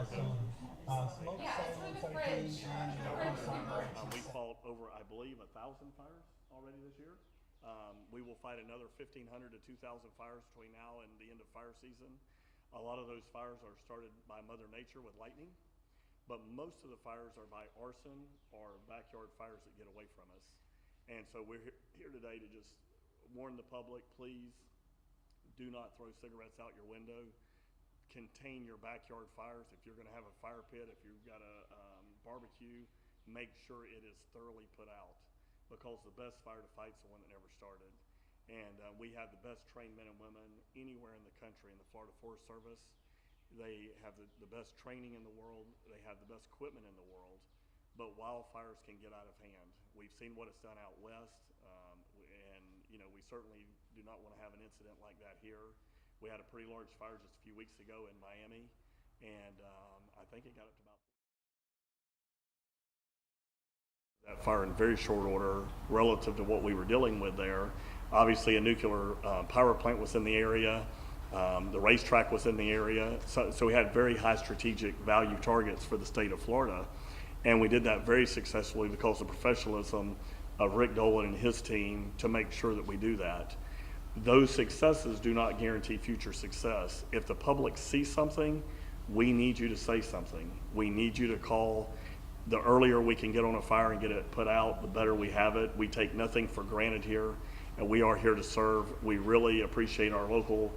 smoke signals are being used on We signals. fought over, I believe, 1,000 fires already this year. We will fight another 1,500 to 2,000 fires between now and the end of fire season. A lot of those fires are started by Mother Nature with lightning, but most of the fires are by arson or backyard fires that get away from us. And so we're here today to just warn the public, please do not throw cigarettes out your window. Contain your backyard fires. If you're going to have a fire pit, if you've got a barbecue, make sure it is thoroughly put out, because the best fire to fight is the one that never started. And we have the best trained men and women anywhere in the country in the Florida Forest Service. They have the best training in the world. They have the best equipment in the world. But wildfires can get out of hand. We've seen what it's done out west, and we certainly do not want to have an incident like that here. We had a pretty large fire just a few weeks ago in Miami, and I think it got up to about that fire in very short order relative to what we were dealing with there. Obviously, a nuclear power plant was in the area. The racetrack was in the area. So we had very high strategic value targets for the state of Florida. And we did that very successfully because of the professionalism of Rick Dolan and his team to make sure that we do that. Those successes do not guarantee future success. If the public sees something, we need you to say something. We need you to call. The earlier we can get on a fire and get it put out, the better we have it. We take nothing for granted here, and we are here to serve. We really appreciate our local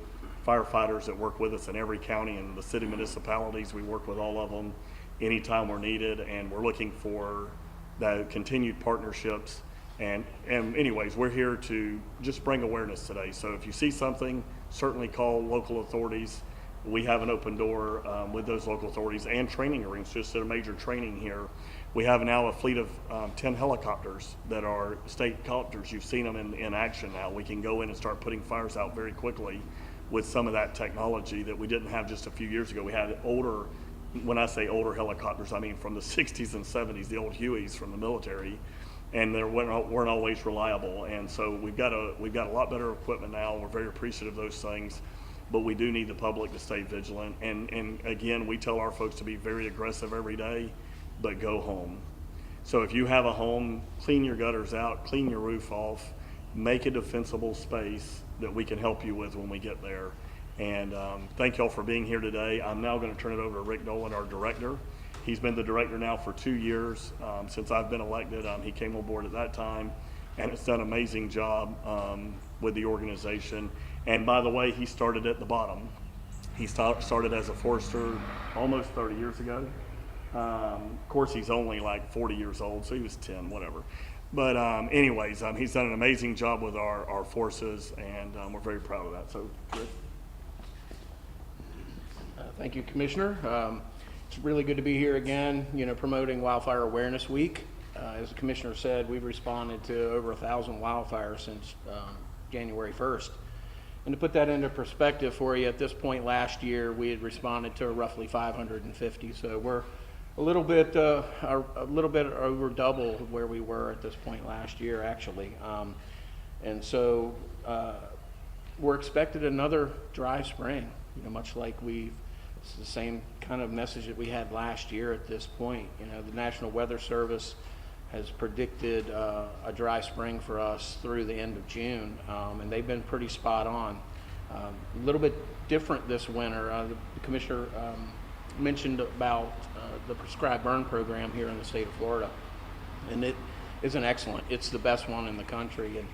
firefighters that work with us in every county and the city municipalities. We work with all of them anytime we're needed, and we're looking for the continued partnerships. And anyways, we're here to just bring awareness today. So if you see something, certainly call local authorities. We have an open door with those local authorities, and training arenas. Just did a major training here. We have now a fleet of 10 helicopters that are state copters. You've seen them in action now. We can go in and start putting fires out very quickly with some of that technology that we didn't have just a few years ago. We had older, when I say older helicopters, I mean from the 60s and 70s, the old Hueys from the military, and they weren't always reliable. And so we've got a lot better equipment now. We're very appreciative of those things. But we do need the public to stay vigilant. And again, we tell our folks to be very aggressive every day, but go home. So if you have a home, clean your gutters out, clean your roof off, make a defensible space that we can help you with when we get there. And thank y'all for being here today. I'm now going to turn it over to Rick Dolan, our director. He's been the director now for 2 years since I've been elected. He came on board at that time, and has done an amazing job with the organization. And by the way, he started at the bottom. He started as a forester almost 30 years ago. Of course, he's only like 40 years old, so he was 10, whatever. But anyways, he's done an amazing job with our forces, and we're very proud of that. So, Chris. Thank you, Commissioner. It's really good to be here again, promoting Wildfire Awareness Week. As the Commissioner said, we've responded to over 1,000 wildfires since January 1st. And to put that into perspective for you, at this point last year, we had responded to roughly 550. So we're a little bit over double where we were at this point last year, actually. And so we're expected another dry spring, much like it's the same kind of message that we had last year at this point. The National Weather Service has predicted a dry spring for us through the end of June, and they've been pretty spot on. A little bit different this winter. The Commissioner mentioned about the prescribed burn program here in the state of Florida, and it is excellent. It's the best one in the country. And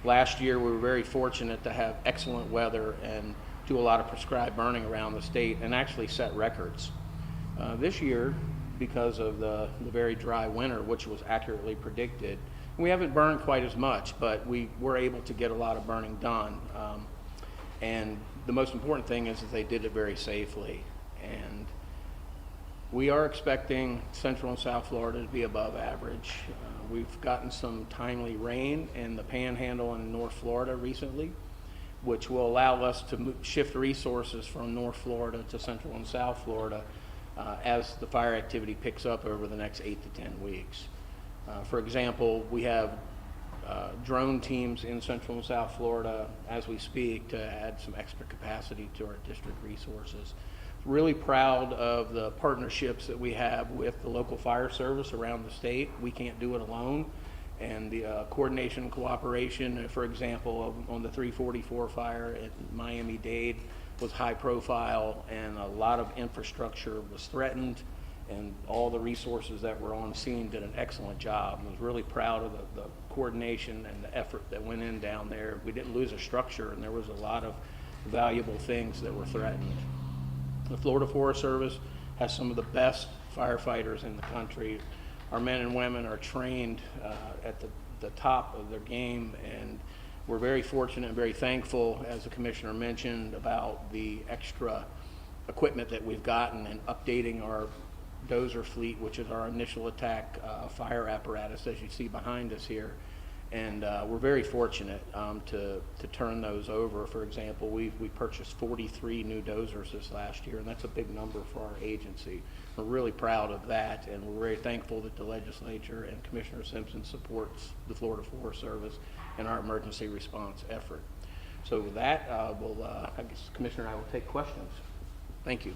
last year we were very fortunate to have excellent weather and do a lot of prescribed burning around the state and actually set records. This year, because of the very dry winter, which was accurately predicted, we haven't burned quite as much, but we were able to get a lot of burning done. And the most important thing is that they did it very safely. And we are expecting Central and South Florida to be above average. We've gotten some timely rain in the Panhandle and North Florida recently, which will allow us to shift resources from North Florida to Central and South Florida as the fire activity picks up over the next 8 to 10 weeks. For example, we have drone teams in Central and South Florida as we speak to add some extra capacity to our district resources. Really proud of the partnerships that we have with the local fire service around the state. We can't do it alone. And the coordination and cooperation, for example, on the 344 fire at Miami-Dade was high profile, and a lot of infrastructure was threatened, and all the resources that were on scene did an excellent job. I was really proud of the coordination and the effort that went in down there. We didn't lose a structure, and there was a lot of valuable things that were threatened. The Florida Forest Service has some of the best firefighters in the country. Our men and women are trained at the top of their game, and we're very fortunate and very thankful, as the commissioner mentioned, about the extra equipment that we've gotten and updating our dozer fleet, which is our initial attack fire apparatus, as you see behind us here. And we're very fortunate to turn those over. For example, we purchased 43 new dozers this last year, and that's a big number for our agency. We're really proud of that, and we're very thankful that the legislature and Commissioner Simpson supports the Florida Forest Service and our emergency response effort. So with that, I guess Commissioner and I will take questions. Thank you.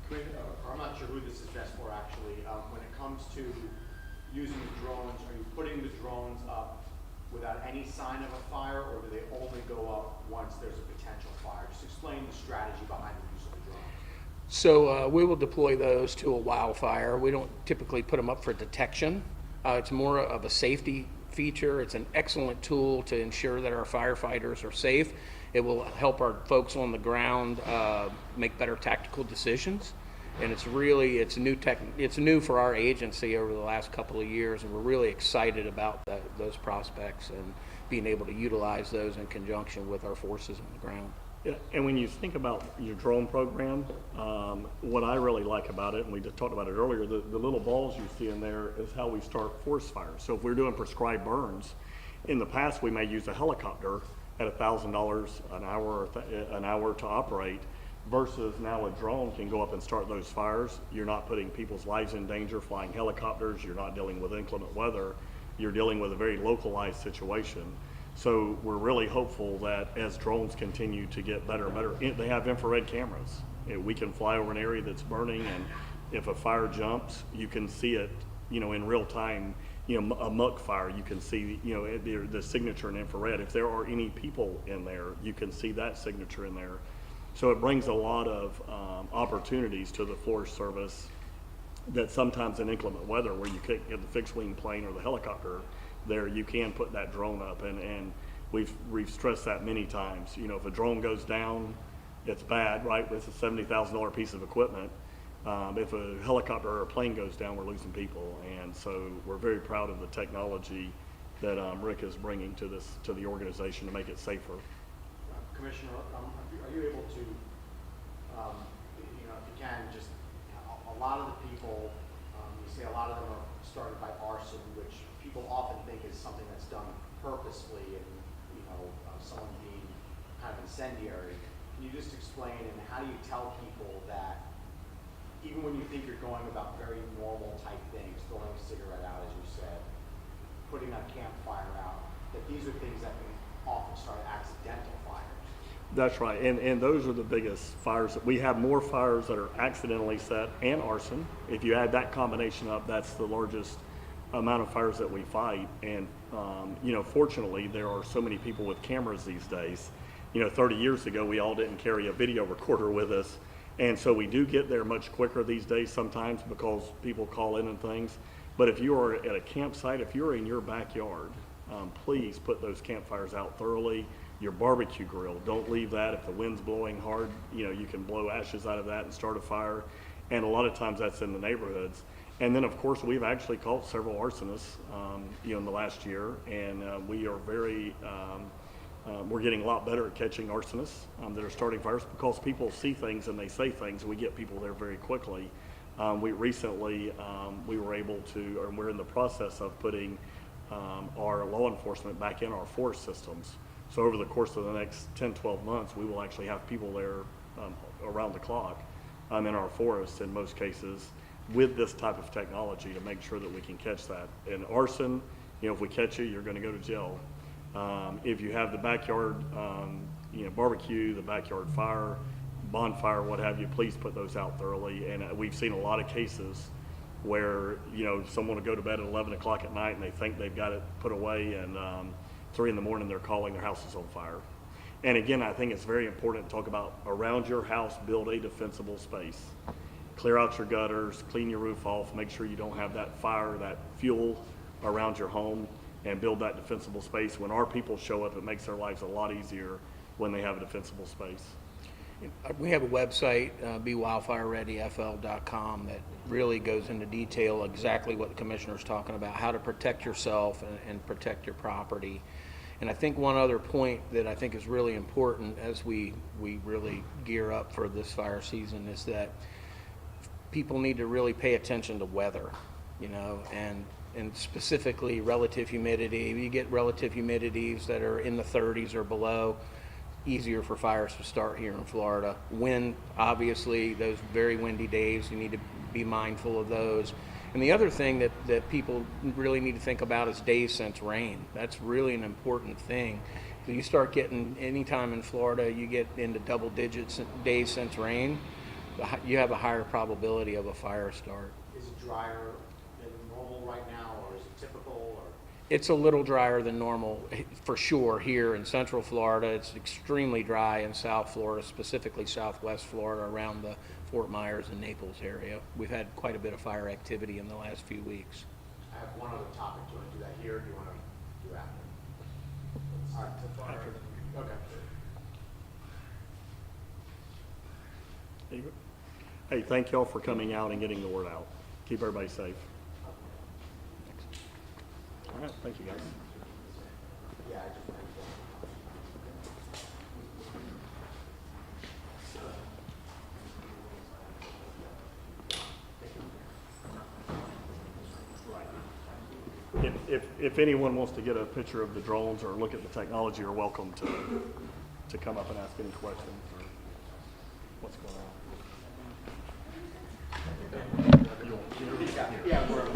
I'm not sure who this is best for, actually. When it comes to using the drones, are you putting the drones up without any sign of a fire, or do they only go up once there's a potential fire? Just explain the strategy behind the use of the drones. So we will deploy those to a wildfire. We don't typically put them up for detection. It's more of a safety feature. It's an excellent tool to ensure that our firefighters are safe. It will help our folks on the ground make better tactical decisions. And it's new for our agency over the last couple of years, and we're really excited about those prospects and being able to utilize those in conjunction with our forces on the ground. Yeah, and when you think about your drone program, what I really like about it, and we just talked about it earlier, the little balls you see in there is how we start forest fires. So if we're doing prescribed burns, in the past we may use a helicopter at $1,000 an hour to operate, versus now a drone can go up and start those fires. You're not putting people's lives in danger flying helicopters. You're not dealing with inclement weather. You're dealing with a very localized situation. So we're really hopeful that as drones continue to get better and better, they have infrared cameras. We can fly over an area that's burning, and if a fire jumps, you can see it, in real time. A muck fire, you can see, the signature in infrared. If there are any people in there, you can see that signature in there. So it brings a lot of opportunities to the Forest Service that sometimes in inclement weather, where you can't get the fixed wing plane or the helicopter there, you can put that drone up, and we've stressed that many times. If a drone goes down, it's bad, right? It's a $70,000 piece of equipment. If a helicopter or a plane goes down, we're losing people, and so we're very proud of the technology that Rick is bringing to the organization to make it safer. Commissioner, are you able to, if you can, just a lot of the people, you say a lot of them are started by arson, which people often think is something that's done purposefully, and someone being kind of incendiary. Can you just explain, and how do you tell people that even when you think you're going about very normal type things, throwing a cigarette out, as you said, putting a campfire out, that these are things that can often start accidental fires? That's right, and those are the biggest fires. We have more fires that are accidentally set and arson. If you add that combination up, that's the largest amount of fires that we fight. And fortunately, there are so many people with cameras these days. 30 years ago, we all didn't carry a video recorder with us, and so we do get there much quicker these days sometimes because people call in and things. But if you are at a campsite, if you're in your backyard, please put those campfires out thoroughly. Your barbecue grill, don't leave that. If the wind's blowing hard, you can blow ashes out of that and start a fire. And a lot of times that's in the neighborhoods. And then of course we've actually caught several arsonists, in the last year, and we are we're getting a lot better at catching arsonists that are starting fires, because people see things and they say things, and we get people there very quickly. We recently, we were able to, or we're in the process of putting our law enforcement back in our forest systems. So over the course of the next 10, 12 months, we will actually have people there around the clock in our forests in most cases with this type of technology to make sure that we can catch that. And arson, if we catch you, you're going to go to jail. If you have the backyard, barbecue, the backyard fire, bonfire, what have you, please put those out thoroughly. And we've seen a lot of cases where, you know, someone will go to bed at 11 o'clock at night and they think they've got it put away, and 3 in the morning they're calling their house is on fire. And again, I think it's very important to talk about around your house, build a defensible space. Clear out your gutters, clean your roof off, make sure you don't have that fire, that fuel around your home, and build that defensible space. When our people show up, it makes their lives a lot easier when they have a defensible space. We have a website, bewildfirereadyfl.com, that really goes into detail exactly what the commissioner's talking about, how to protect yourself and protect your property. And I think one other point that I think is really important as we really gear up for this fire season is that people need to really pay attention to weather, you know, and specifically relative humidity. You get relative humidities that are in the 30s or below, easier for fires to start here in Florida. Wind, obviously, those very windy days, you need to be mindful of those. And the other thing that people really need to think about is days since rain. That's really an important thing. So you start getting, anytime in Florida, you get into double digits days since rain, you have a higher probability of a fire start. Is it drier than normal right now, or is it typical, or? It's a little drier than normal, for sure, here in Central Florida. It's extremely dry in South Florida, specifically Southwest Florida, around the Fort Myers and Naples area. We've had quite a bit of fire activity in the last few weeks. I have one other topic. Do you want to do that here, or do you want to do after? All right. Okay. Hey, thank y'all for coming out and getting the word out. Keep everybody safe. All right, thank you guys. Yeah, I just. If anyone wants to get a picture of the drones or look at the technology, you're welcome to come up and ask any questions or what's going on. Yeah, we're.